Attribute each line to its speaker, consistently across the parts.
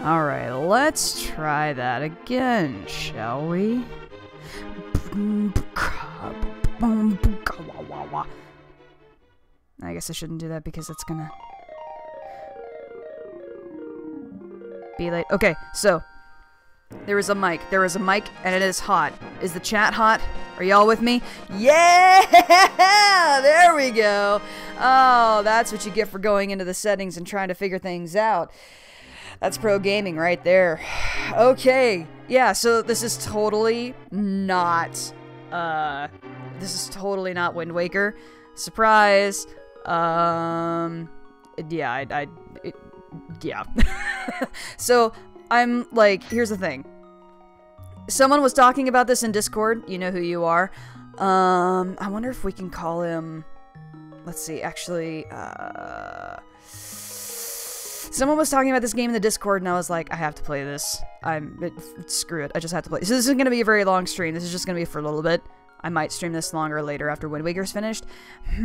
Speaker 1: Alright, let's try that again, shall we? I guess I shouldn't do that because it's gonna be late. Okay, so there is a mic. There is a mic, and it is hot. Is the chat hot? Are y'all with me? Yeah! There we go. Oh, that's what you get for going into the settings and trying to figure things out. That's pro gaming right there. Okay. Yeah, so this is totally not, Wind Waker. Surprise. Yeah, yeah. So, I'm like, here's the thing. Someone was talking about this in Discord. You know who you are. I wonder if we can call him... Let's see, actually, someone was talking about this game in the Discord, and I was like, I have to play this. Screw it, I just have to play. So this isn't going to be a very long stream. This is just going to be for a little bit. I might stream this longer later after Wind Waker's finished. What do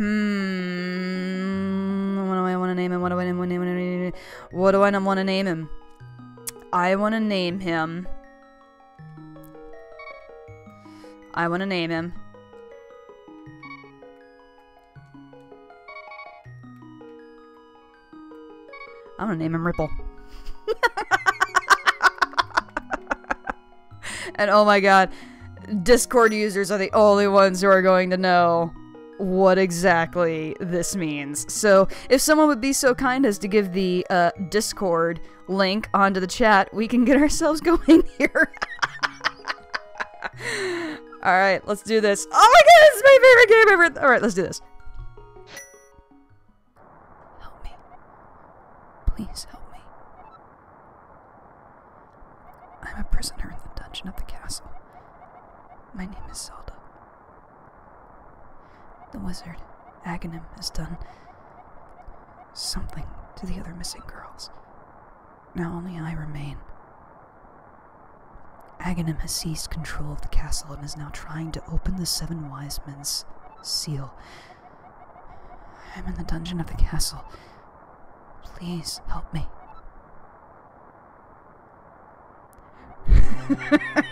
Speaker 1: I want to name him? What do I want to name him? What do I want to name him? I want to name him... I'm gonna name him Ripple. And oh my god, Discord users are the only ones who are going to know what exactly this means. So if someone would be so kind as to give the Discord link onto the chat, we can get ourselves going here. Alright, let's do this. Oh my god, it's my favorite game ever! Alright, let's do this. Help me. Please help me. I'm a prisoner in the dungeon of the castle. My name is Zelda. The wizard, Aghanim, has done something to the other missing girls. Now only I remain. Aghanim has seized control of the castle and is now trying to open the Seven Wise Men's seal. I'm in the dungeon of the castle. Please help me.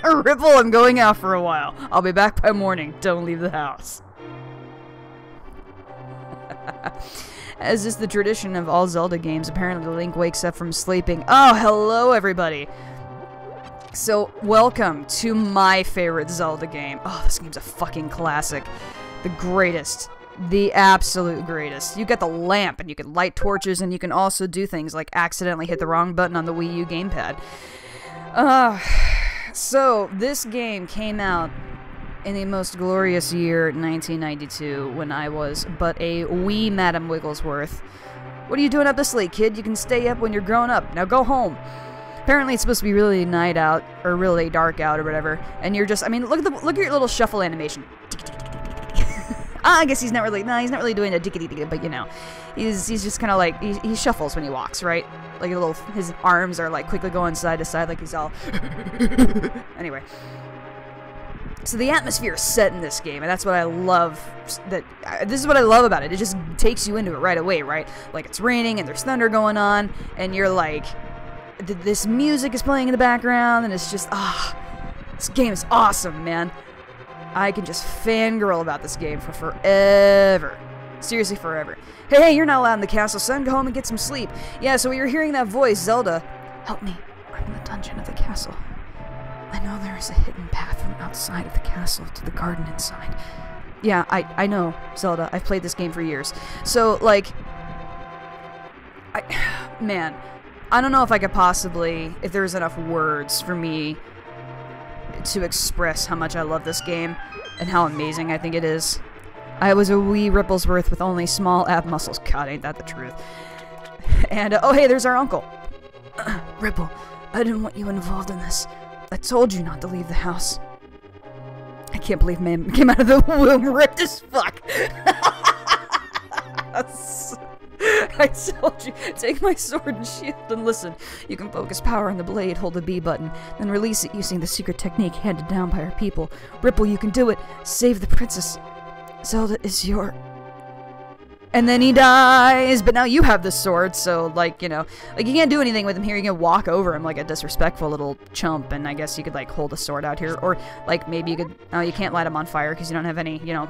Speaker 1: Ripple, I'm going out for a while. I'll be back by morning. Don't leave the house. As is the tradition of all Zelda games, apparently Link wakes up from sleeping. Oh, hello everybody! So, welcome to my favorite Zelda game. Oh, this game's a fucking classic. The greatest. The absolute greatest. You get the lamp, and you can light torches, and you can also do things like accidentally hit the wrong button on the Wii U gamepad. So, this game came out in the most glorious year, 1992, when I was but a wee Madam Wigglesworth. What are you doing up this late, kid? You can stay up when you're grown up. Now go home. Apparently it's supposed to be really night out, or really dark out, or whatever, and you're just, I mean, look at your little shuffle animation. I guess he's not really doing a dickety-dickety, but you know, he's just kind of like, he shuffles when he walks, right? Like his arms are like quickly going side to side, like he's all, anyway. So the atmosphere is set in this game, and that's what I love, this is what I love about it. It just takes you into it right away, right? Like it's raining, and there's thunder going on, and you're like, this music is playing in the background, and it's just, this game is awesome, man. I can just fangirl about this game for forever. Seriously, forever. Hey, you're not allowed in the castle, son. Go home and get some sleep. Yeah, so you're hearing that voice, Zelda. Help me. I'm in the dungeon of the castle. I know there is a hidden path from outside of the castle to the garden inside. Yeah, I know, Zelda. I've played this game for years. So, like, man, I don't know if I could possibly, if there's enough words for me to express how much I love this game and how amazing I think it is. I was a wee Ripplesworth with only small ab muscles. God, ain't that the truth. And, oh hey, there's our uncle. Ripple, I didn't want you involved in this. I told you not to leave the house. I can't believe man came out of the womb ripped as fuck. I told you, take my sword and shield and listen. You can focus power on the blade, hold the B button, then release it using the secret technique handed down by our people. Ripple, you can do it. Save the princess. Zelda is your... And then he dies, but now you have the sword, so, like, you know, like, you can't do anything with him here. You can walk over him like a disrespectful little chump, and I guess you could, like, hold a sword out here, or, like, maybe you could, oh, you can't light him on fire because you don't have any, you know,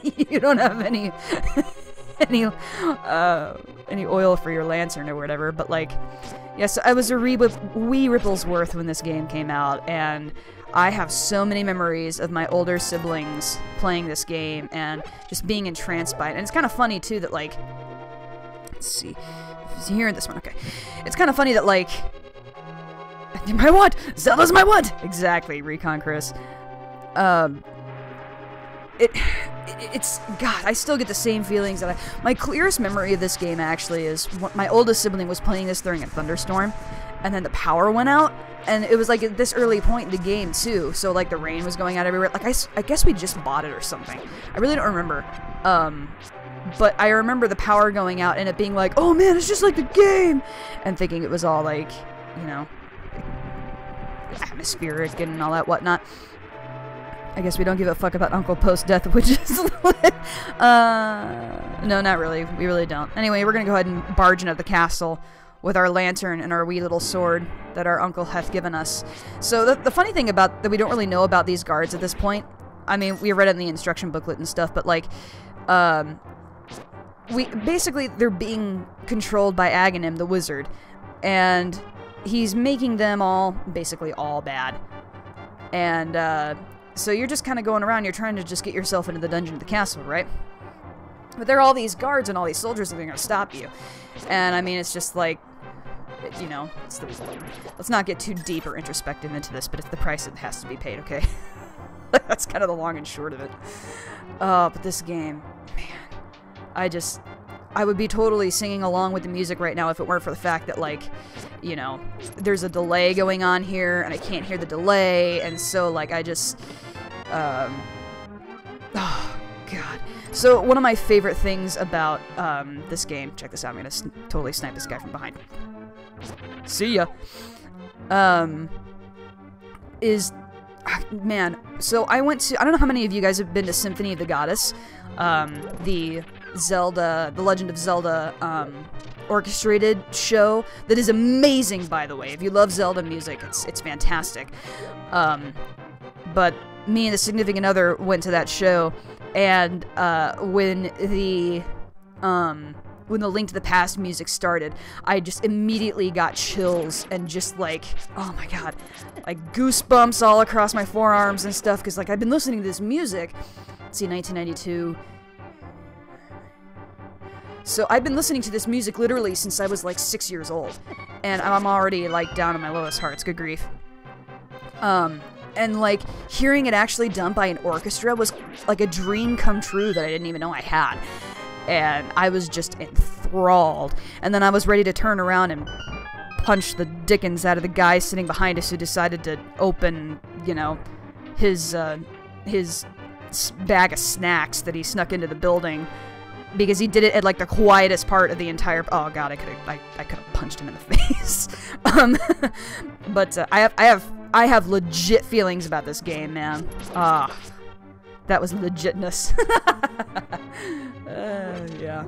Speaker 1: you don't have any, any oil for your lantern or whatever, but, like, yes, I was a wee Ripplesworth when this game came out, and I have so many memories of my older siblings playing this game and just being entranced by it. And it's kind of funny, too, that, like... Let's see. Is he hearing this one? Okay. It's kind of funny that, like... My what? Zelda's my what? Exactly, Recon Chris. It's... God, I still get the same feelings that my clearest memory of this game, actually, is my oldest sibling was playing this during a thunderstorm, and then the power went out. And it was, like, at this early point in the game, too. So, like, the rain was going out everywhere. Like, I guess we just bought it or something. I really don't remember. But I remember the power going out and it being like, oh, man, it's just like the game! And thinking it was all, like, you know, atmospheric and all that whatnot. I guess we don't give a fuck about Uncle Post-Death Witches. No, not really. We really don't. Anyway, we're gonna go ahead and barge into the castle with our lantern and our wee little sword that our uncle hath given us. So the funny thing about that we don't really know about these guards at this point, I mean, we read it in the instruction booklet and stuff, but like, basically they're being controlled by Aghanim, the wizard, and he's making them all, basically all bad. And so you're just kind of going around, you're trying to just get yourself into the dungeon of the castle, right? But there are all these guards and all these soldiers that are going to stop you. And I mean, it's just like, you know, let's not get too deep or introspective into this, but it's the price that has to be paid, okay? That's kind of the long and short of it. But this game, man, I would be totally singing along with the music right now if it weren't for the fact that, like, you know, there's a delay going on here, and I can't hear the delay, and so, like, I just, oh, God. So, one of my favorite things about, this game, check this out, I'm gonna totally snipe this guy from behind. See ya. Man, so I went to, I don't know how many of you guys have been to Symphony of the Goddess, the Zelda, The Legend of Zelda, orchestrated show that is amazing, by the way. If you love Zelda music, it's fantastic. But me and the significant other went to that show, and when the Link to the Past music started, I just immediately got chills and just like, oh my god, like goosebumps all across my forearms and stuff, because like I've been listening to this music. Let's see, 1992. So I've been listening to this music literally since I was like 6 years old, and I'm already like down in my lowest hearts. Good grief. And like hearing it actually done by an orchestra was like a dream come true that I didn't even know I had. And I was just enthralled. And then I was ready to turn around and punch the dickens out of the guy sitting behind us who decided to open, you know, his bag of snacks that he snuck into the building, because he did it at like the quietest part of the entire. Oh god, I could have punched him in the face. But I have legit feelings about this game, man. That was legitness. Yeah.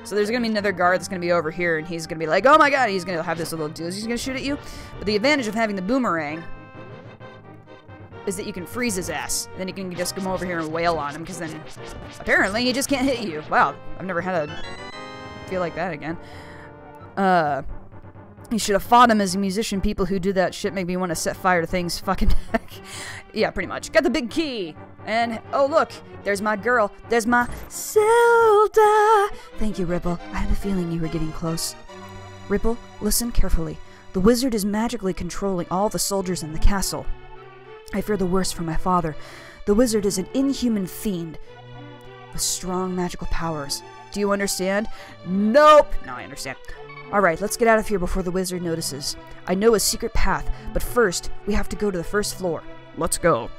Speaker 1: So there's gonna be another guard that's gonna be over here, and he's gonna be like, oh my god, he's gonna have this little dude, he's gonna shoot at you. But the advantage of having the boomerang is that you can freeze his ass. Then you can just come over here and wail on him, because then apparently he just can't hit you. Wow, I've never had a feel like that again. You should have fought him as a musician. People who do that shit make me want to set fire to things. Fucking heck. Yeah, pretty much. Got the big key. And, oh look, there's my girl. There's my Zelda. Thank you, Ripple. I had a feeling you were getting close. Ripple, listen carefully. The wizard is magically controlling all the soldiers in the castle. I fear the worst for my father. The wizard is an inhuman fiend with strong magical powers. Do you understand? Nope. No, I understand. Alright, let's get out of here before the wizard notices. I know a secret path, but first, we have to go to the first floor. Let's go.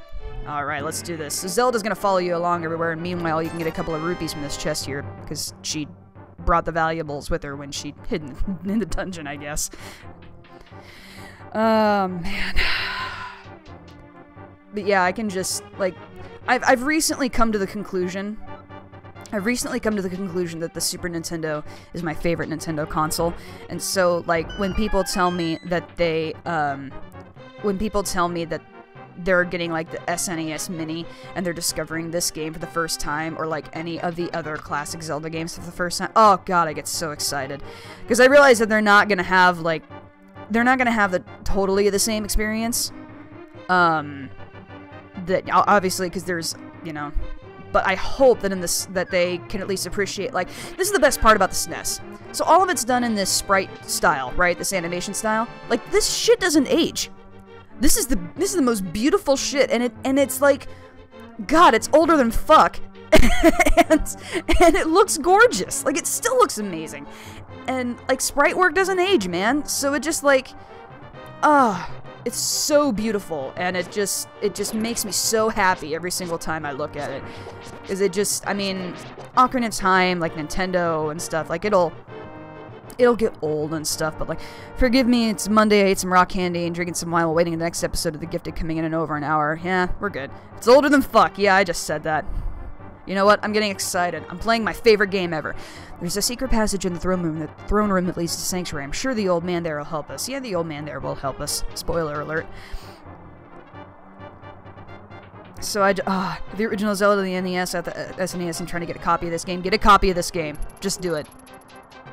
Speaker 1: Alright, let's do this. So Zelda's gonna follow you along everywhere, and meanwhile, you can get a couple of rupees from this chest here, because she brought the valuables with her when she hid in the dungeon, I guess. Man. But yeah, I can just, like, I've recently come to the conclusion I've recently come to the conclusion that the Super Nintendo is my favorite Nintendo console, and so, like, when people tell me that they're getting, like, the SNES Mini, and they're discovering this game for the first time, or, like, any of the other classic Zelda games for the first time, oh god, I get so excited. Because I realize that they're not gonna have, like, totally the same experience. That, obviously, because there's, you know... But I hope that that they can at least appreciate, like, this is the best part about the SNES. So all of it's done in this sprite style, right? This animation style. Like, this shit doesn't age. This is the most beautiful shit, and it's like, god, it's older than fuck, and it looks gorgeous. Like, it still looks amazing, and like, sprite work doesn't age, man. So it just like, it's so beautiful, and it just makes me so happy every single time I look at it. Is it just, I mean, Ocarina of Time, like Nintendo and stuff, like it'll get old and stuff, but like, forgive me, it's Monday, I ate some rock candy and drinking some wine while waiting for the next episode of The Gifted coming in over an hour. Yeah, we're good. It's older than fuck. Yeah, I just said that. You know what? I'm getting excited. I'm playing my favorite game ever. There's a secret passage in the throne room that leads to Sanctuary. I'm sure the old man there will help us. Yeah, the old man there will help us. Spoiler alert. So the original Zelda, the NES, at the SNES, and trying to get a copy of this game. Get a copy of this game. Just do it.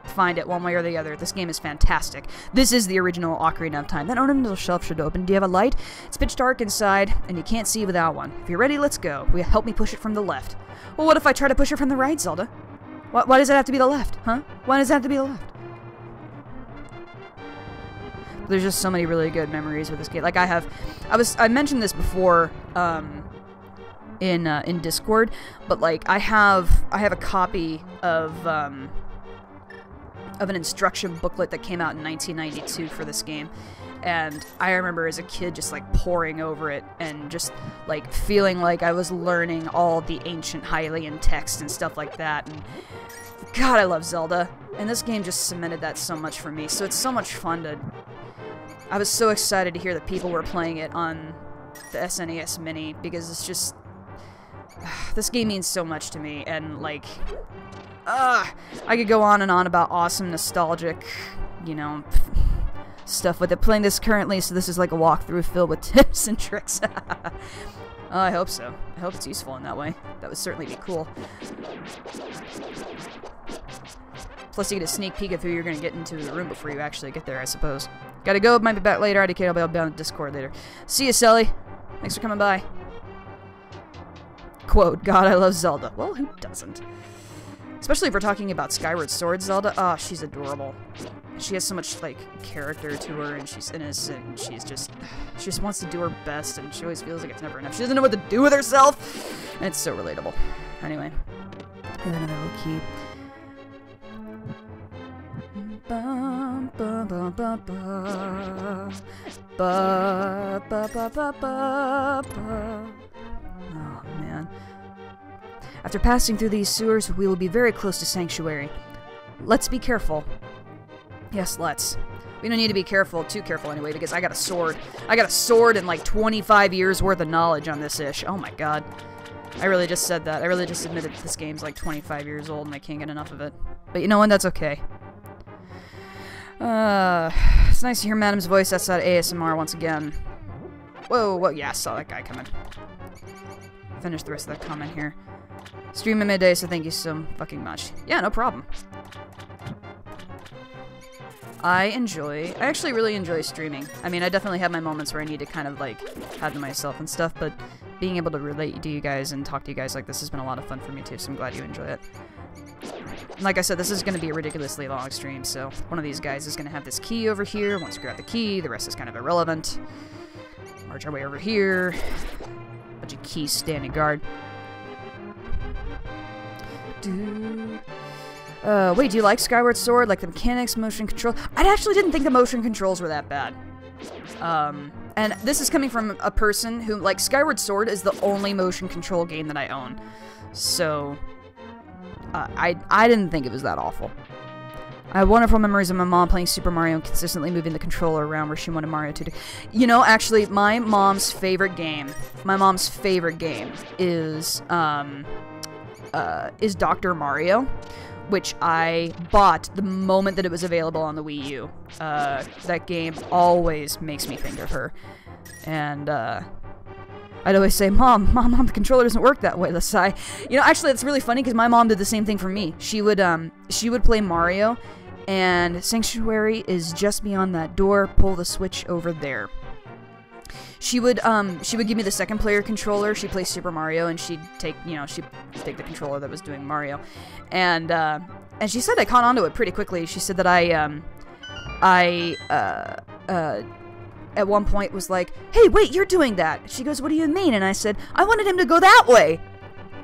Speaker 1: Find it one way or the other. This game is fantastic. This is the original Ocarina of Time. That ornamental shelf should open. Do you have a light? It's pitch dark inside, and you can't see without one. If you're ready, let's go. Will you help me push it from the left? Well, what if I try to push it from the right, Zelda? Why does it have to be the left, huh? Why does it have to be the left? There's just so many really good memories with this game. Like, I mentioned this before, in Discord, but like, I have a copy of an instruction booklet that came out in 1992 for this game, and I remember as a kid just like poring over it and just like feeling like I was learning all the ancient Hylian text and stuff like that, and god, I love Zelda, and this game just cemented that so much for me. So it's so much fun to... I was so excited to hear that people were playing it on the SNES Mini, because it's just... this game means so much to me, and like... I could go on and on about awesome, nostalgic, you know, stuff with it. Playing this currently, so this is like a walkthrough filled with tips and tricks. I hope so. I hope it's useful in that way. That would certainly be cool. Plus, you get a sneak peek of who you're going to get into the room before you actually get there, I suppose. Gotta go, might be back later. I'll be on Discord later. See you, Sally. Thanks for coming by. Quote, God, I love Zelda. Well, who doesn't? Especially if we're talking about Skyward Sword Zelda. Oh, she's adorable. She has so much, like, character to her, and she's innocent, and she just wants to do her best, and she always feels like it's never enough. She doesn't know what to do with herself, and it's so relatable. Anyway. And another little key. Ba, ba, ba, ba, ba. Ba, ba, ba, ba, ba, ba. Oh, man. After passing through these sewers, we will be very close to Sanctuary. Let's be careful. Yes, let's. We don't need to be careful, too careful anyway, because I got a sword. I got a sword and like 25 years worth of knowledge on this ish. Oh my god. I really just said that. I really just admitted that this game's like 25 years old and I can't get enough of it. But you know what? That's okay. It's nice to hear Madam's voice outside ASMR once again. Whoa, yeah, I saw that guy coming. Finish the rest of that comment here. Stream at midday, so thank you so fucking much. Yeah, no problem. I actually really enjoy streaming. I mean, I definitely have my moments where I need to kind of, like, have to myself and stuff, but being able to relate to you guys and talk to you guys like this has been a lot of fun for me, too, so I'm glad you enjoy it. Like I said, this is going to be a ridiculously long stream, so one of these guys is going to have this key over here. Once we grab the key, the rest is kind of irrelevant. March our way over here. Bunch of keys standing guard. Wait, do you like Skyward Sword? Like the mechanics, motion control? I actually didn't think the motion controls were that bad. And this is coming from a person who, like, Skyward Sword is the only motion control game that I own. So, I didn't think it was that awful. I have wonderful memories of my mom playing Super Mario and consistently moving the controller around where she wanted Mario to do. You know, actually, my mom's favorite game is, is Dr. Mario, which I bought the moment that it was available on the Wii U. That game always makes me think of her. And, I'd always say, Mom, the controller doesn't work that way, let's sigh. You know, actually, it's really funny, because my mom did the same thing for me. She would play Mario, and Sanctuary is just beyond that door, pull the switch over there. She would give me the second player controller. She'd play Super Mario, and she'd take the controller that was doing Mario. And she said I caught on to it pretty quickly. She said that I at one point was like, hey, wait, you're doing that. She goes, what do you mean? And I said, I wanted him to go that way.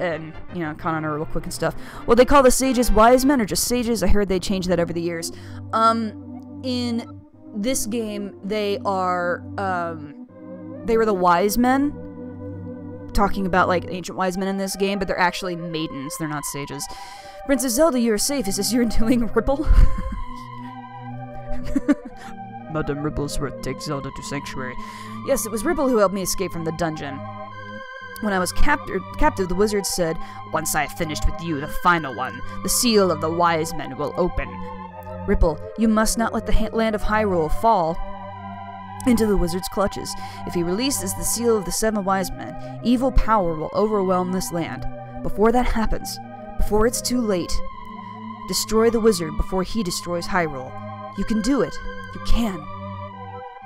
Speaker 1: And, you know, caught on her real quick and stuff. Well, they call the sages wise men or just sages. I heard they changed that over the years. In this game, they were the wise men. Talking about, like, ancient wise men in this game, but they're actually maidens. They're not sages. Princess Zelda, you're safe. Is this your doing, Ripple? Madame Ribblesworth takes Zelda to Sanctuary. Yes, it was Ripple who helped me escape from the dungeon. When I was captive, the wizard said, once I have finished with you, the final one, the seal of the wise men will open. Ripple, you must not let the land of Hyrule fall into the wizard's clutches. If he releases the seal of the 7 wise men, evil power will overwhelm this land. Before that happens, before it's too late, destroy the wizard before he destroys Hyrule. You can do it. You can.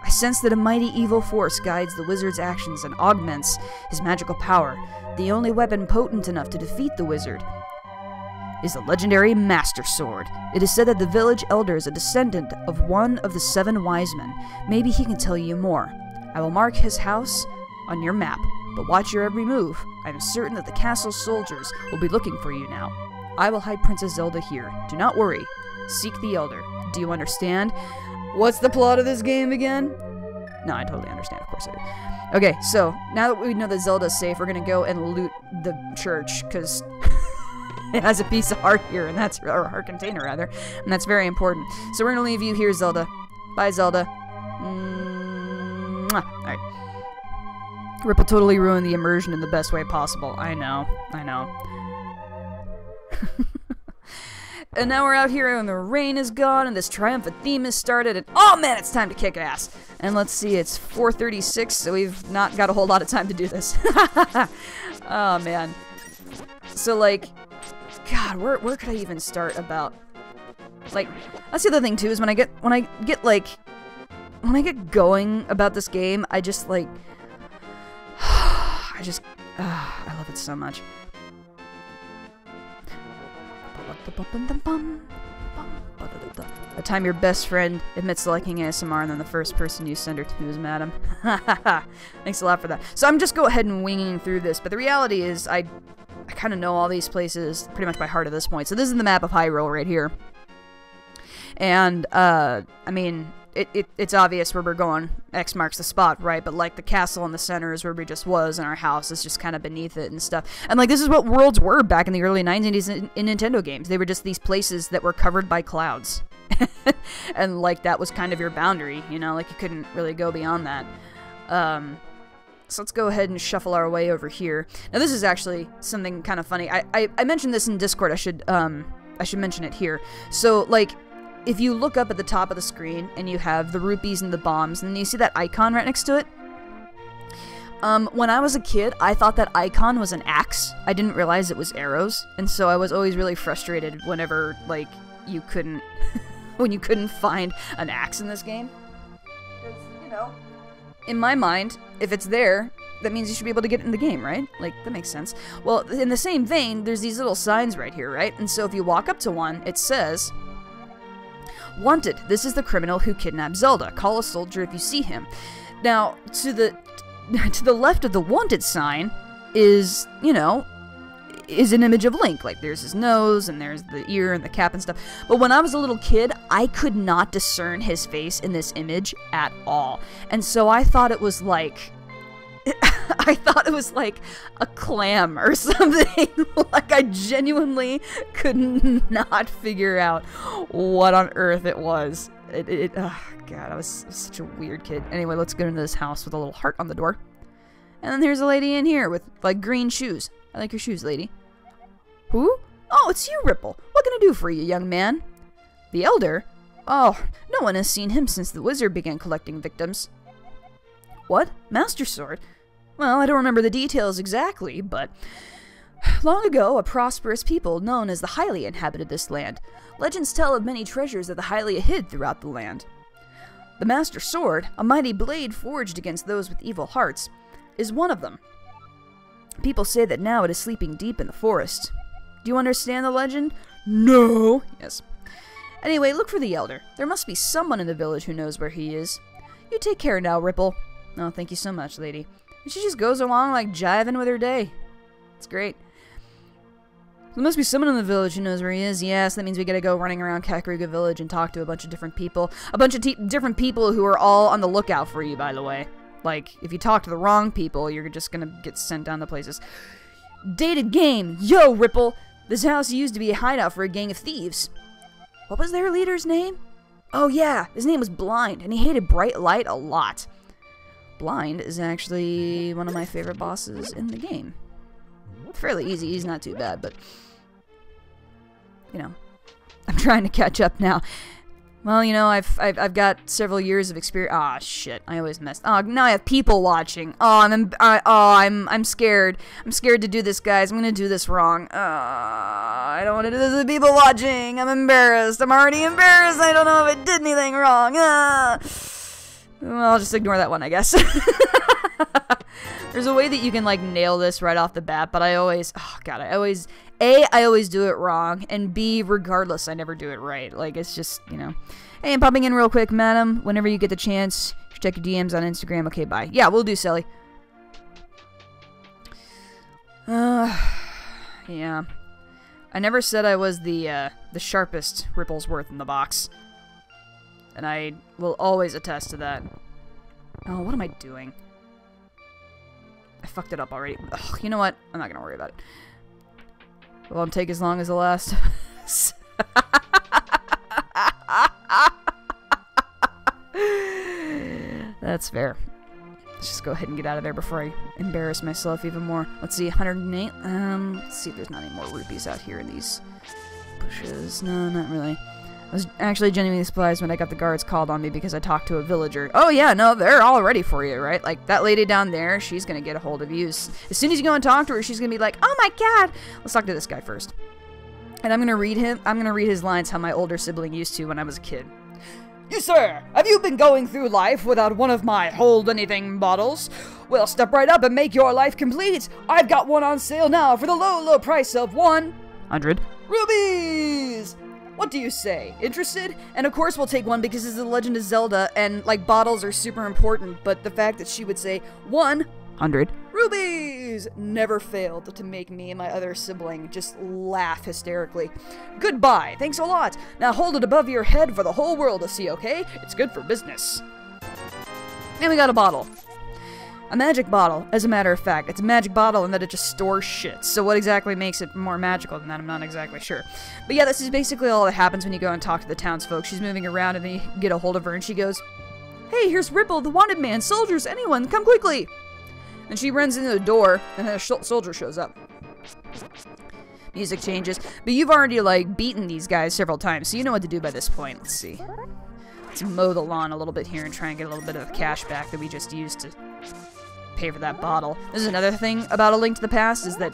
Speaker 1: I sense that a mighty evil force guides the wizard's actions and augments his magical power. The only weapon potent enough to defeat the wizard is the legendary Master Sword. It is said that the village elder is a descendant of one of the 7 wise men. Maybe he can tell you more. I will mark his house on your map, but watch your every move. I am certain that the castle's soldiers will be looking for you now. I will hide Princess Zelda here. Do not worry. Seek the elder. Do you understand? What's the plot of this game again? No, I totally understand. Of course I do. Okay, so now that we know that Zelda's safe, we're gonna go and loot the church, because it has a piece of heart here, and that's, or a heart container rather, and that's very important. So we're gonna leave you here, Zelda. Bye, Zelda. Alright. Ripple totally ruined the immersion in the best way possible. I know. And now we're out here and the rain is gone and this triumphant theme has started and oh man, it's time to kick ass. And let's see, it's 4:36, so we've not got a whole lot of time to do this. Oh man. So like, God, where could I even start about? Like, that's the other thing too, is when I get going about this game, I just like, I love it so much. A time your best friend admits to liking ASMR and then the first person you send her to is Madam. Thanks a lot for that. So I'm just go ahead and winging through this, but the reality is I kind of know all these places pretty much by heart at this point. So this is the map of Hyrule right here. And, I mean, it's obvious where we're going. X marks the spot, right? But, like, the castle in the center is where we just was, and our house is just kind of beneath it and stuff. And, like, this is what worlds were back in the early 90s in Nintendo games. They were just these places that were covered by clouds. And, like, that was kind of your boundary, you know? Like, you couldn't really go beyond that. So let's go ahead and shuffle our way over here. Now, this is actually something kind of funny. I mentioned this in Discord. I should mention it here. So, like, if you look up at the top of the screen and you have the rupees and the bombs, and then you see that icon right next to it. When I was a kid, I thought that icon was an axe. I didn't realize it was arrows, and so I was always really frustrated whenever, like, you couldn't, when you couldn't find an axe in this game. Because, you know, in my mind, if it's there, that means you should be able to get it in the game, right? Like, that makes sense. Well, in the same vein, there's these little signs right here, right? And so if you walk up to one, it says, "Wanted, this is the criminal who kidnapped Zelda. Call a soldier if you see him." Now, to the left of the wanted sign is, you know, is an image of Link. Like, there's his nose, and there's the ear, and the cap, and stuff. But when I was a little kid, I could not discern his face in this image at all. And so I thought it was like... I thought it was like a clam or something. Like, I genuinely could not figure out what on earth it was. Oh, God, I was such a weird kid. Anyway, let's get into this house with a little heart on the door. And then there's a lady in here with, like, green shoes. I like your shoes, lady. Who? Oh, it's you, Ripple. What can I do for you, young man? The Elder? Oh, no one has seen him since the wizard began collecting victims. What? Master Sword? Well, I don't remember the details exactly, but... long ago, a prosperous people known as the Hylia inhabited this land. Legends tell of many treasures that the Hylia hid throughout the land. The Master Sword, a mighty blade forged against those with evil hearts, is one of them. People say that now it is sleeping deep in the forest. Do you understand the legend? No! Yes. Anyway, look for the Elder. There must be someone in the village who knows where he is. You take care now, Ripple. Oh, thank you so much, lady. And she just goes along like jiving with her day. It's great. There must be someone in the village who knows where he is. Yes, that means we gotta go running around Kakariko village and talk to a bunch of different people. A bunch of different people who are all on the lookout for you, by the way. Like, if you talk to the wrong people, you're just gonna get sent down to places. Dated game! Yo, Ripple! This house used to be a hideout for a gang of thieves. What was their leader's name? Oh yeah, his name was Blind, and he hated bright light a lot. Blind is actually one of my favorite bosses in the game. Fairly easy, he's not too bad, but... you know, I'm trying to catch up now. Well, you know, I've got several years of experience. Ah, shit! I always mess. Oh, now I have people watching. Oh, I'm scared. I'm scared to do this, guys. I'm gonna do this wrong. I don't want to do this with people watching. I'm embarrassed. I'm already embarrassed. I don't know if I did anything wrong. Well, I'll just ignore that one, I guess. There's a way that you can like nail this right off the bat, but I always, oh god, I always do it wrong, and B, regardless, I never do it right. Like, it's just, you know. Hey, I'm popping in real quick, madam. Whenever you get the chance, check your DMs on Instagram. Okay, bye. Yeah, we'll do, Sally. Yeah. I never said I was the sharpest Ripplesworth in the box. And I will always attest to that. Oh, what am I doing? I fucked it up already. Ugh, you know what? I'm not gonna worry about it. It won't take as long as the last. That's fair. Let's just go ahead and get out of there before I embarrass myself even more. Let's see, 108. Let's see if there's not any more rupees out here in these bushes. No, not really. I was actually genuinely surprised when I got the guards called on me because I talked to a villager. Oh yeah, no, they're all ready for you, right? Like, that lady down there, she's gonna get a hold of you. As soon as you go and talk to her, she's gonna be like, oh my god! Let's talk to this guy first. And I'm gonna read his lines how my older sibling used to when I was a kid. You, sir, have you been going through life without one of my hold-anything bottles? Well, step right up and make your life complete. I've got one on sale now for the low, low price of 100 rubies! What do you say? Interested? And of course we'll take one because it's the Legend of Zelda and, like, bottles are super important, but the fact that she would say 100 rubies never failed to make me and my other sibling just laugh hysterically. Goodbye. Thanks a lot. Now hold it above your head for the whole world to see, okay? It's good for business. And we got a bottle. A magic bottle, as a matter of fact. It's a magic bottle in that it just stores shit. So what exactly makes it more magical than that, I'm not exactly sure. But yeah, this is basically all that happens when you go and talk to the townsfolk. She's moving around and then you get a hold of her and she goes, hey, here's Ripple, the wanted man. Soldiers, anyone, come quickly. And she runs into the door and then a soldier shows up. Music changes. But you've already, like, beaten these guys several times, so you know what to do by this point. Let's see. Let's mow the lawn a little bit here and try and get a little bit of the cash back that we just used to pay for that bottle. This is another thing about A Link to the Past is that,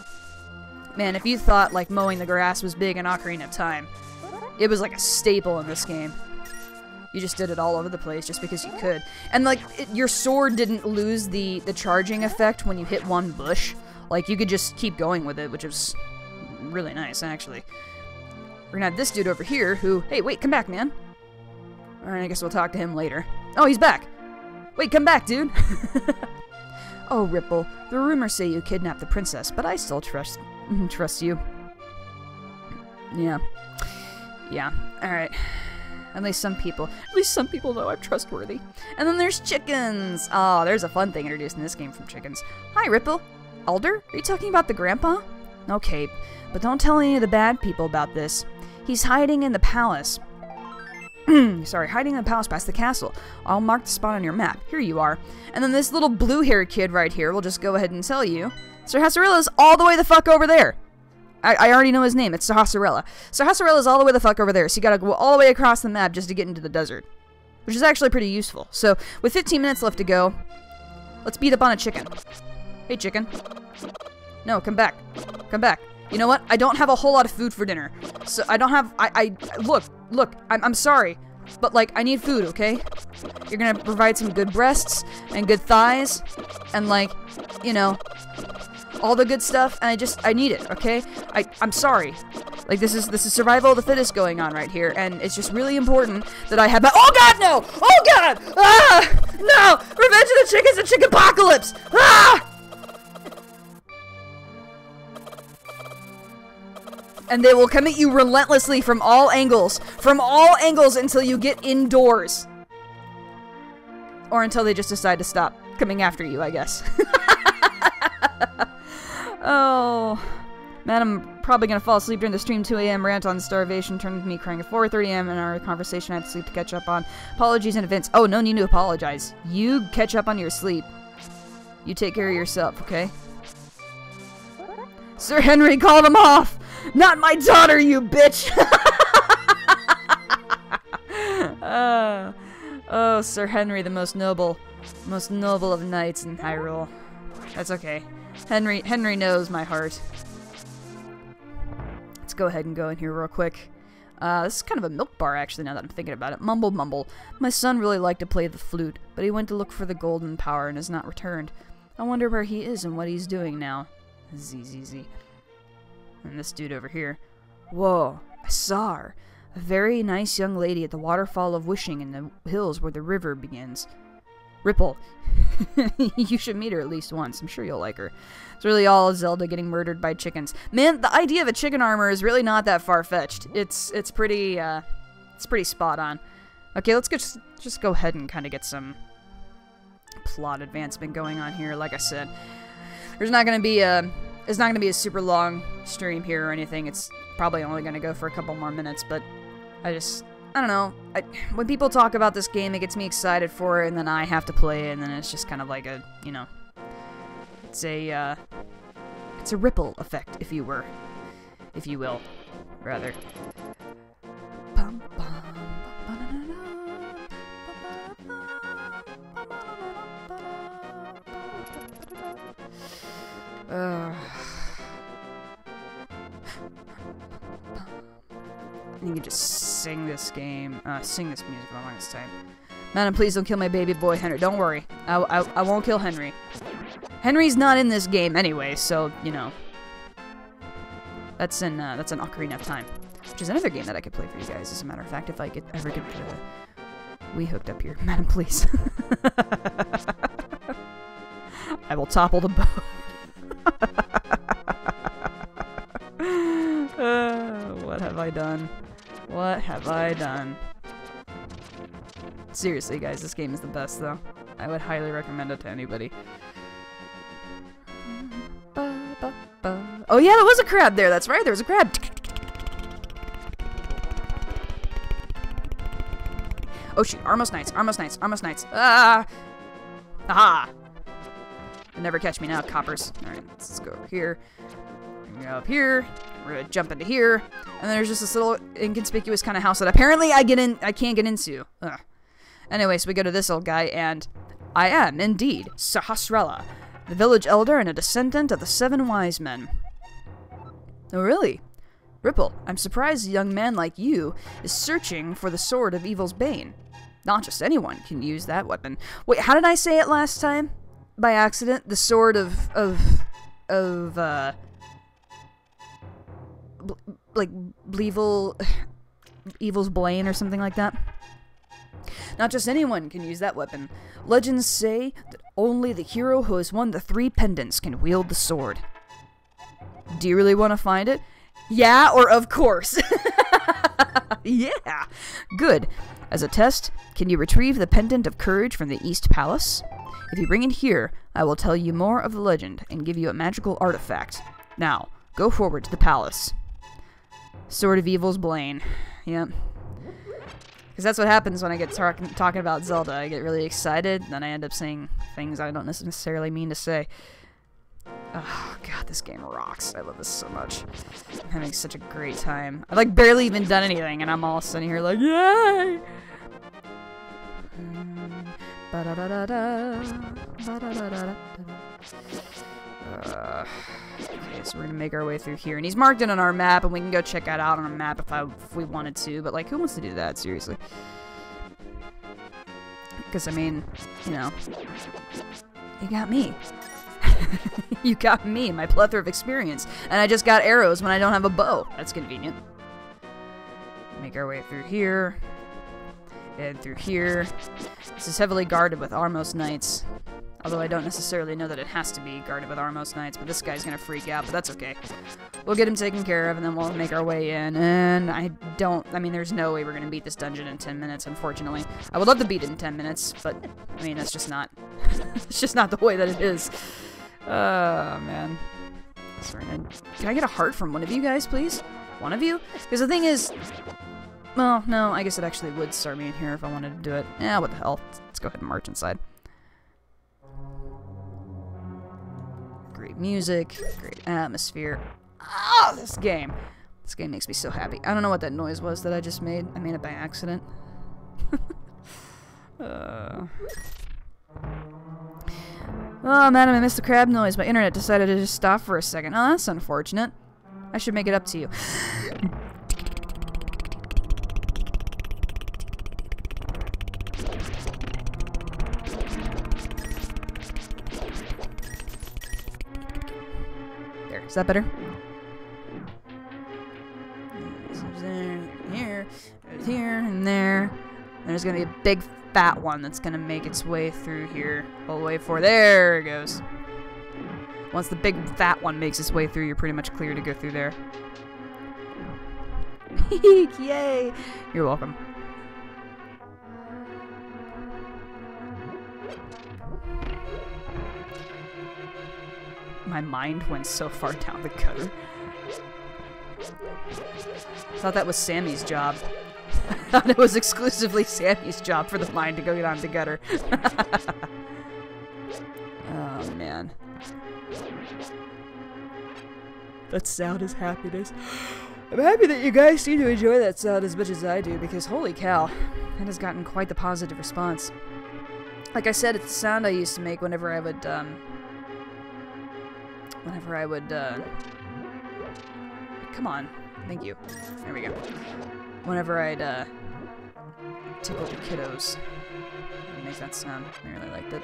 Speaker 1: man, if you thought like mowing the grass was big in Ocarina of Time, it was like a staple in this game. You just did it all over the place just because you could. And like, your sword didn't lose the charging effect when you hit one bush. Like, you could just keep going with it, which was really nice, actually. We're gonna have this dude over here who, hey, wait, come back, man. Alright, I guess we'll talk to him later. Oh, he's back. Wait, come back, dude. Oh, Ripple, the rumors say you kidnapped the princess, but I still trust you. Yeah. Yeah. Alright. At least some people know I'm trustworthy. And then there's chickens! Oh, there's a fun thing introduced in this game from chickens. Hi, Ripple. Elder? Are you talking about the grandpa? Okay, but don't tell any of the bad people about this. He's hiding in the palace. Sorry, hiding in the palace past the castle. I'll mark the spot on your map. Here you are. And then this little blue-haired kid right here will just go ahead and tell you. Sir Hassarilla's all the way the fuck over there. I already know his name. It's Sahasrahla. Sahasrahla's all the way the fuck over there, so you gotta go all the way across the map just to get into the desert. Which is actually pretty useful. So, with 15 minutes left to go, let's beat up on a chicken. Hey, chicken. No, come back. Come back. You know what? I don't have a whole lot of food for dinner. So, I don't have... Look, I'm sorry. But, like, I need food, okay? You're gonna provide some good breasts and good thighs and, like, you know, all the good stuff, and I need it, okay? I'm sorry. Like, this is survival of the fittest going on right here, and it's just really important that I have my— Oh god, no! Oh god! Ah! No! Revenge of the Chickens and Chicken Apocalypse! Ah! And they will come at you relentlessly from all angles until you get indoors. Or until they just decide to stop coming after you, I guess. Oh, man, I'm probably gonna fall asleep during the stream. 2 a.m. rant on starvation turned into me crying at 4:30 a.m. and our conversation I had to sleep to catch up on. Apologies in advance. Oh, no need to apologize. You catch up on your sleep. You take care of yourself, okay? Sir Henry called him off! Not my daughter, you bitch! Oh, Sir Henry, the most noble of knights in Hyrule. That's okay. Henry knows my heart. Let's go ahead and go in here real quick. This is kind of a milk bar, actually, now that I'm thinking about it. Mumble, mumble. My son really liked to play the flute, but he went to look for the golden power and has not returned. I wonder where he is and what he's doing now. Z. And this dude over here. Whoa, I saw her. A very nice young lady at the waterfall of Wishing in the hills where the river begins. Ripple. You should meet her at least once. I'm sure you'll like her. It's really all Zelda getting murdered by chickens. Man, the idea of a chicken armor is really not that far-fetched. It's pretty spot on. Okay, let's just go ahead and kind of get some plot advancement going on here. Like I said, it's not gonna be a super long stream here or anything. It's probably only gonna go for a couple more minutes, but I don't know. When people talk about this game, it gets me excited for it, and then I have to play it, and then it's just kind of like a, you know, it's a ripple effect, if you will, rather. You can just sing this game, sing this music for the longest time. Madam, please don't kill my baby boy Henry. Don't worry, I won't kill Henry. Henry's not in this game anyway, so you know. That's an Ocarina of Time, which is another game that I could play for you guys. As a matter of fact, if I ever get we hooked up here, Madam, please. I will topple the boat. What have I done? What have I done? Seriously, guys, this game is the best, though. I would highly recommend it to anybody. Oh, yeah, there was a crab there. That's right, there was a crab. Oh, shoot. Armos Knights. Ah! Aha! You'll never catch me now, coppers. Alright, let's go over here. Go up here. We're gonna jump into here. And there's just this little inconspicuous kind of house that apparently I can't get into. Ugh. Anyway, so we go to this old guy, and I am, indeed, Sahasrahla, the village elder and a descendant of the 7 wise men. Oh, really? Ripple, I'm surprised a young man like you is searching for the sword of evil's bane. Not just anyone can use that weapon. Wait, how did I say it last time? By accident? The sword like, evil's bane or something like that? Not just anyone can use that weapon. Legends say that only the hero who has won the 3 pendants can wield the sword. Do you really want to find it? Yeah, or of course. Yeah. Good. As a test, can you retrieve the pendant of courage from the East Palace? If you bring it here, I will tell you more of the legend and give you a magical artifact. Now, go forward to the palace. Sword of Evil's Bane. Yep. Because that's what happens when I get talking about Zelda. I get really excited, then I end up saying things I don't necessarily mean to say. Oh, God, this game rocks. I love this so much. I'm having such a great time. I've, like, barely even done anything, and I'm all sitting here like, yay! Okay, so we're gonna make our way through here. And he's marked it on our map, and we can go check it out on a map if we wanted to. But, like, who wants to do that? Seriously. Because, I mean, you know, you got me. You got me, my plethora of experience. And I just got arrows when I don't have a bow. That's convenient. Make our way through here. And through here. This is heavily guarded with Armos Knights. Although I don't necessarily know that it has to be guarded with Armos Knights, but this guy's gonna freak out, but that's okay. We'll get him taken care of, and then we'll make our way in, and I mean, there's no way we're gonna beat this dungeon in 10 minutes, unfortunately. I would love to beat it in 10 minutes, but, I mean, that's just not, it's just not the way that it is. Oh, man. Sorry, can I get a heart from one of you guys, please? One of you? Because the thing is, well, no, I guess it actually would start me in here if I wanted to do it. Yeah, what the hell. Let's go ahead and march inside. Great music, great atmosphere. Ah, this game. This game makes me so happy. I don't know what that noise was that I just made. I made it by accident. Oh, madam, I missed the crab noise. My internet decided to just stop for a second. Oh, that's unfortunate. I should make it up to you. Is that better? Here, and there. There's gonna be a big fat one that's gonna make its way through here. All the way for there it goes. Once the big fat one makes its way through, you're pretty much clear to go through there. Yay! You're welcome. My mind went so far down the gutter. I thought that was Sammy's job. I thought it was exclusively Sammy's job for the mind to go down the gutter. Oh, man. That sound is happiness. I'm happy that you guys seem to enjoy that sound as much as I do, because holy cow, that has gotten quite the positive response. Like I said, it's the sound I used to make whenever I would, come on. Thank you. There we go. Whenever I'd, tickle the kiddos. I'd make that sound. I really liked it.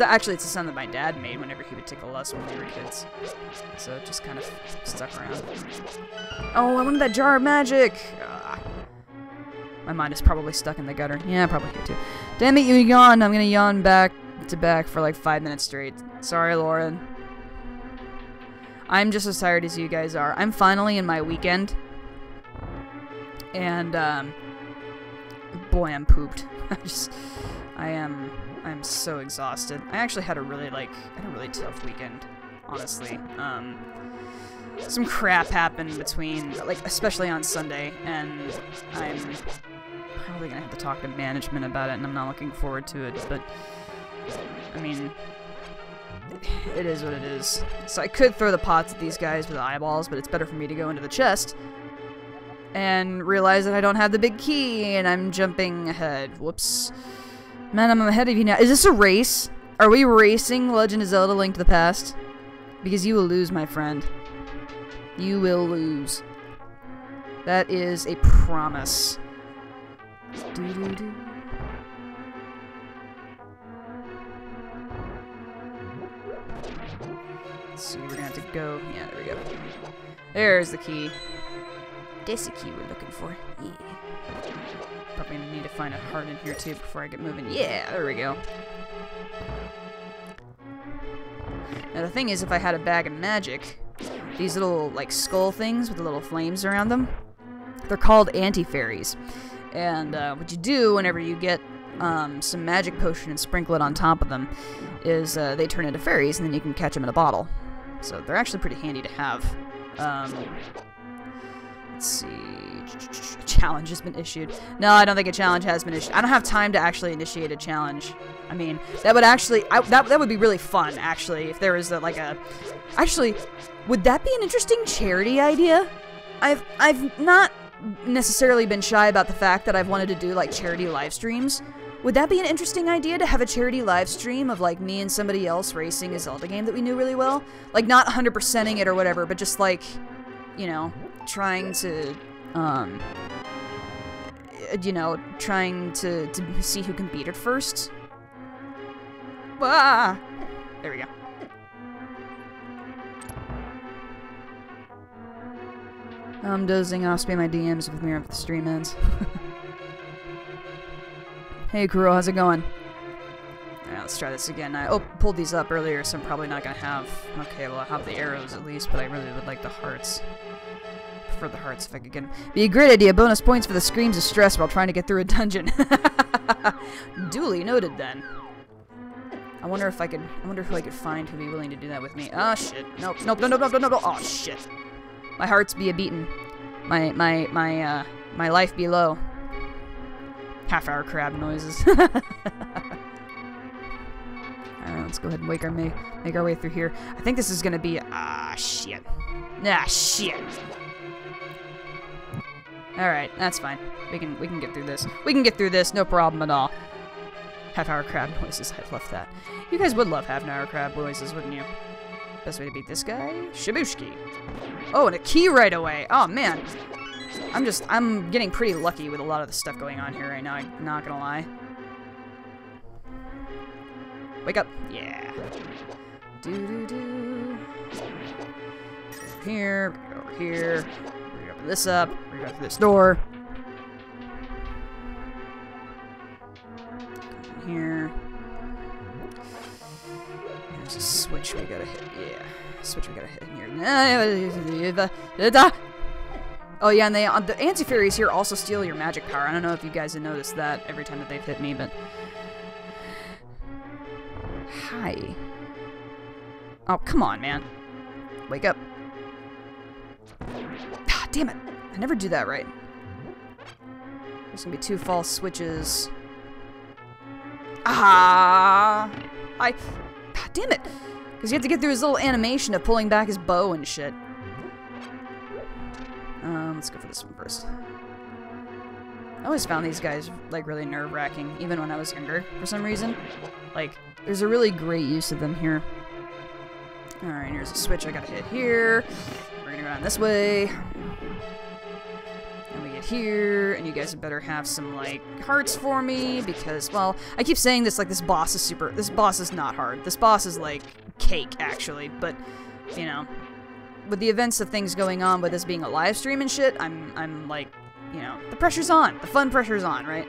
Speaker 1: Actually, it's the sound that my dad made whenever he would tickle us when we were kids. So it just kind of stuck around. Oh, I wanted that jar of magic! My mind is probably stuck in the gutter. Yeah, probably here too. Damn it, you yawned! I'm gonna yawn back to back for like 5 minutes straight. Sorry, Lauren. I'm just as tired as you guys are. I'm finally in my weekend. And, boy, I'm pooped. I'm so exhausted. I actually had a really tough weekend, honestly. Some crap happened between, like, especially on Sunday, and I'm probably gonna have to talk to management about it, and I'm not looking forward to it, but, I mean, it is what it is. So I could throw the pots at these guys with eyeballs, but it's better for me to go into the chest and realize that I don't have the big key, and I'm jumping ahead. Whoops. Man, I'm ahead of you now. Is this a race? Are we racing Legend of Zelda: Link to the Past? Because you will lose, my friend. You will lose. That is a promise. Doo-doo-doo. Let's see, we're gonna have to go. Yeah, there we go. There's the key. That's the key we're looking for. Yeah. Probably need to find a heart in here too before I get moving. Yeah, there we go. Now the thing is, if I had a bag of magic, these little like skull things with the little flames around them, they're called anti-fairies. And what you do whenever you get some magic potion and sprinkle it on top of them is they turn into fairies, and then you can catch them in a bottle. So they're actually pretty handy to have. Let's see. A challenge has been issued. No, I don't think a challenge has been issued. I don't have time to actually initiate a challenge. I mean, that would actually, that would be really fun, actually, if there was like a, actually, would that be an interesting charity idea? I've not necessarily been shy about the fact that I've wanted to do, like, charity live streams. Would that be an interesting idea, to have a charity live stream of, like, me and somebody else racing a Zelda game that we knew really well? Like, not 100%ing it or whatever, but just, like, you know, trying to, you know, trying to see who can beat it first. Ah! There we go. I'm dozing off, spam my DMs with me after the stream ends. Hey, Kuro, how's it going? Alright, let's try this again. I pulled these up earlier, so I'm probably not gonna have... Okay, well, I have the arrows at least, but I really would like the hearts. Prefer the hearts if I could get them. Be a great idea. Bonus points for the screams of stress while trying to get through a dungeon. Duly noted, then. I wonder if I could... I wonder who I could find who'd be willing to do that with me. Ah, shit. Nope, nope, no, no, no, no, no, no. Oh, shit. My heart's be a-beaten. My life be low. Half-hour crab noises. Alright, let's go ahead and make our way through here. I think this is gonna be... Ah, shit. Ah, shit. Alright, that's fine. We can get through this. We can get through this, no problem at all. Half-hour crab noises, I've left that. You guys would love half-hour crab noises, wouldn't you? Best way to beat this guy? Shibushki. Oh, and a key right away. Oh, man. I'm getting pretty lucky with a lot of the stuff going on here right now, I'm not gonna lie. Wake up. Yeah. Do-do-do. Here, over here. We're gonna open this up. We're gonna go through this door. Come in here. There's a switch we gotta hit. Yeah. Switch we gotta hit in here. Oh yeah, and the anti-fairies here also steal your magic power. I don't know if you guys have noticed that every time that they've hit me, but... Hi. Oh, come on, man. Wake up. Ah, damn it. I never do that right. There's gonna be 2 false switches. Ah! Ah, damn it! Because you have to get through his little animation of pulling back his bow and shit. Let's go for this one first. I always found these guys, like, really nerve-wracking, even when I was younger, for some reason. Like, there's a really great use of them here. Alright, here's a switch I gotta hit here. We're gonna go down this way. And we get here, and you guys better have some, like, hearts for me, because, well, I keep saying this, like, this boss is not hard. This boss is, like, cake, actually, but, you know... With the events of things going on with this being a live stream and shit, I'm like, you know, the pressure's on. The fun pressure's on, right?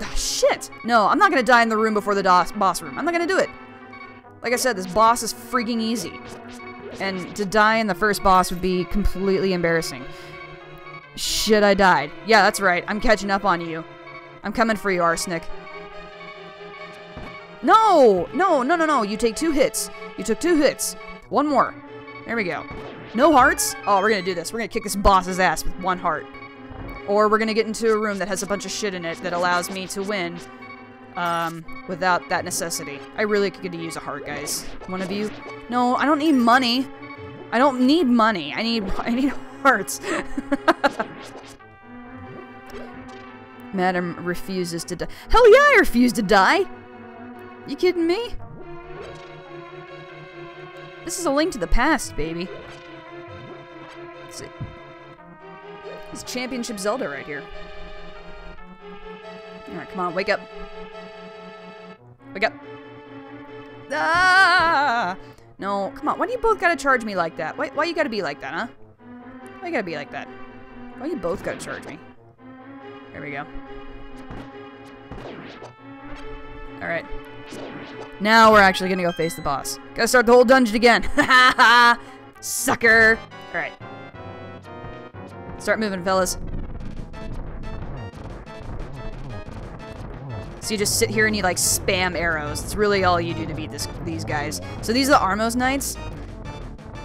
Speaker 1: Ah, shit! No, I'm not gonna die in the room before the boss room. I'm not gonna do it. Like I said, this boss is freaking easy. And to die in the first boss would be completely embarrassing. Shit, I died. Yeah, that's right. I'm catching up on you. I'm coming for you, Arsenic. No! No, no, no, no. You take 2 hits. You took 2 hits. 1 more. There we go. No hearts? Oh, we're gonna do this. We're gonna kick this boss's ass with 1 heart. Or we're gonna get into a room that has a bunch of shit in it that allows me to win without that necessity. I really could use a heart, guys. One of you? No, I don't need money. I don't need money. I need hearts. Madam refuses to die. Hell yeah, I refuse to die! You kidding me? This is a link to the past, baby. Let's see. This is Championship Zelda right here. Alright, come on, wake up. Wake up. Ah! No, come on. Why do you both gotta charge me like that? Why you gotta be like that, huh? Why you gotta be like that? Why you both gotta charge me? There we go. Alright. Now we're actually gonna go face the boss. Gotta start the whole dungeon again. Ha ha ha! Sucker! Alright. Start moving, fellas. So you just sit here and you, like, spam arrows. It's really all you do to beat these guys. So these are the Armos Knights.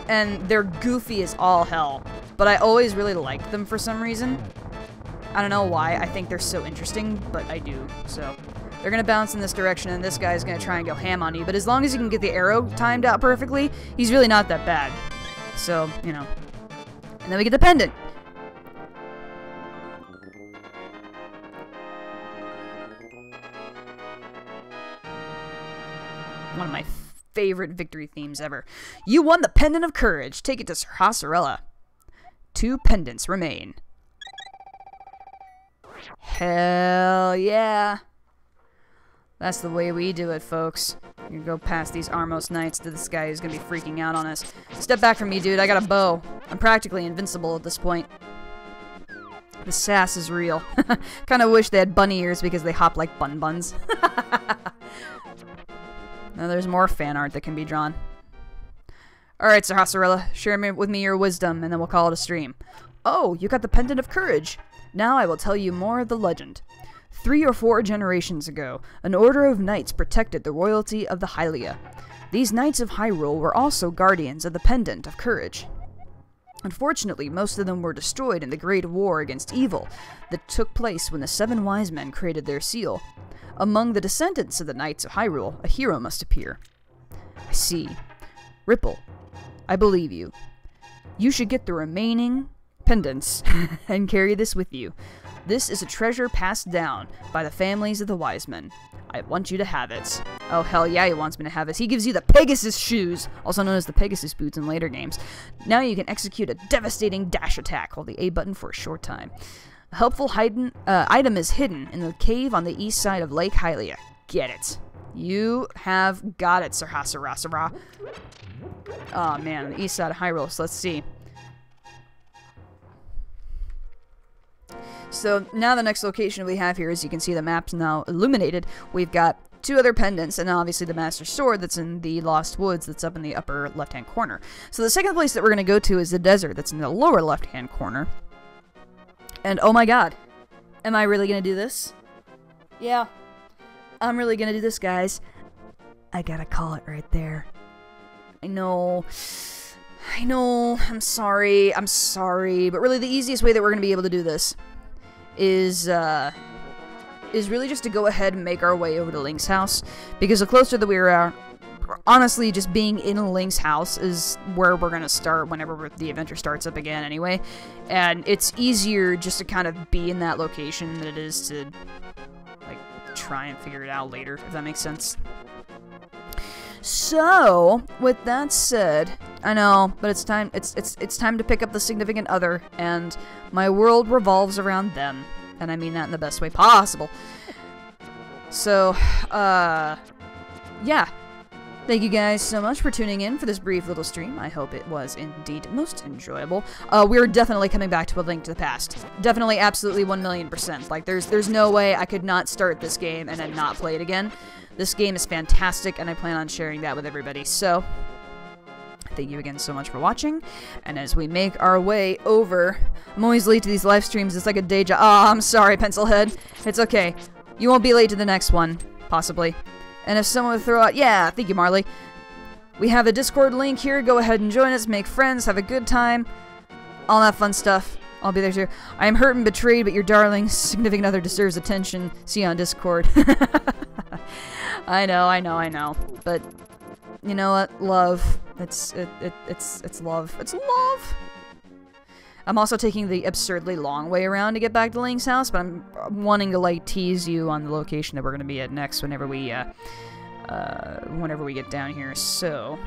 Speaker 1: And they're goofy as all hell. But I always really liked them for some reason. I don't know why I think they're so interesting, but I do. So they're gonna bounce in this direction, and this guy's gonna try and go ham on you. But as long as you can get the arrow timed out perfectly, he's really not that bad. So, you know. And then we get the pendant. One of my favorite victory themes ever. You won the Pendant of Courage. Take it to Sir Hasarella. 2 pendants remain. Hell yeah. That's the way we do it, folks. You go past these Armos Knights to this guy who's gonna be freaking out on us. Step back from me, dude. I got a bow. I'm practically invincible at this point. The sass is real. Kinda wish they had bunny ears because they hop like bun-buns. Now there's more fan art that can be drawn. Alright, Sir Hasarella, share with me your wisdom, and then we'll call it a stream. Oh, you got the Pendant of Courage. Now I will tell you more of the legend. 3 or 4 generations ago, an order of knights protected the royalty of the Hylia. These knights of Hyrule were also guardians of the Pendant of Courage. Unfortunately, most of them were destroyed in the Great War against evil that took place when the 7 wise men created their seal. Among the descendants of the Knights of Hyrule, a hero must appear. I see. Ripple, I believe you. You should get the remaining pendants and carry this with you. This is a treasure passed down by the families of the wise men. I want you to have it. Oh, hell yeah, he wants me to have this. He gives you the Pegasus shoes, also known as the Pegasus boots in later games. Now you can execute a devastating dash attack. Hold the A button for a short time. A helpful item is hidden in the cave on the east side of Lake Hylia. Get it. You have got it, Sir Hasarasara. Oh man, the east side of Hyrule, so let's see. So now the next location we have here, as you can see the map's now illuminated, we've got 2 other pendants, and obviously the Master Sword that's in the Lost Woods that's up in the upper left-hand corner. So the second place that we're going to go to is the desert that's in the lower left-hand corner. And oh my god, am I really going to do this? Yeah, I'm really going to do this, guys. I gotta call it right there. I know, I'm sorry, but really the easiest way that we're going to be able to do this is really just to go ahead and make our way over to Link's house, because the closer that we are, honestly, just being in Link's house is where we're gonna start whenever the adventure starts up again anyway, and it's easier just to kind of be in that location than it is to, like, try and figure it out later, if that makes sense. So, with that said, I know, but it's time to pick up the significant other, and my world revolves around them, and I mean that in the best way possible. So, yeah. Thank you guys so much for tuning in for this brief little stream. I hope it was indeed most enjoyable. We're definitely coming back to A Link to the Past. Definitely, absolutely, 1,000,000%. Like, there's no way I could not start this game and then not play it again. This game is fantastic, and I plan on sharing that with everybody. So, thank you again so much for watching. And as we make our way over, I'm always late to these live streams. It's like a day job. Oh, I'm sorry, Pencilhead. It's okay. You won't be late to the next one, possibly. And if someone would throw out, yeah, thank you, Marley. We have a Discord link here. Go ahead and join us, make friends, have a good time. All that fun stuff. I'll be there too. I am hurt and betrayed, but your darling significant other deserves attention. See you on Discord. I know. But you know what? Love. It's love. It's love. I'm also taking the absurdly long way around to get back to Link's house, but I'm wanting to, like, tease you on the location that we're going to be at next whenever we get down here. So,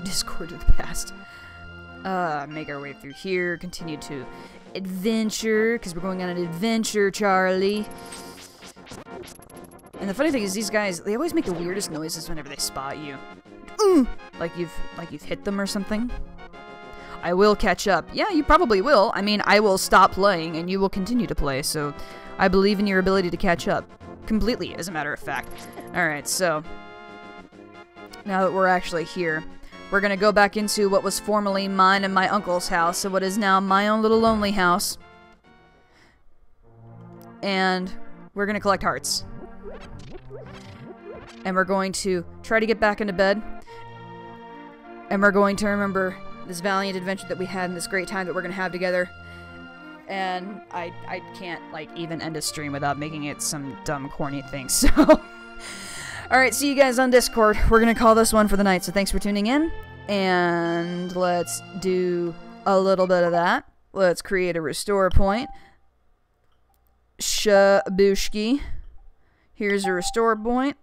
Speaker 1: Discord of the past. Make our way through here, continue to adventure, because we're going on an adventure, Charlie. And the funny thing is, these guys, they always make the weirdest noises whenever they spot you. Like you've hit them or something. I will catch up. Yeah, you probably will. I mean, I will stop playing and you will continue to play, so I believe in your ability to catch up. Completely, as a matter of fact. Alright, so now that we're actually here, we're gonna go back into what was formerly mine and my uncle's house, and what is now my own little lonely house. And we're gonna collect hearts. And we're going to try to get back into bed. And we're going to remember this valiant adventure that we had and this great time that we're going to have together. And I can't, like, even end a stream without making it some dumb, corny thing, so... Alright, see you guys on Discord. We're going to call this one for the night, so thanks for tuning in. And let's do a little bit of that. Let's create a restore point. Shabushki. Here's a restore point.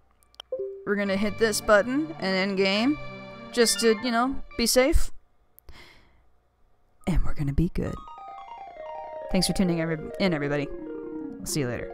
Speaker 1: We're going to hit this button and end game. Just to, you know, be safe. And we're going to be good. Thanks for tuning in, everybody. I'll see you later.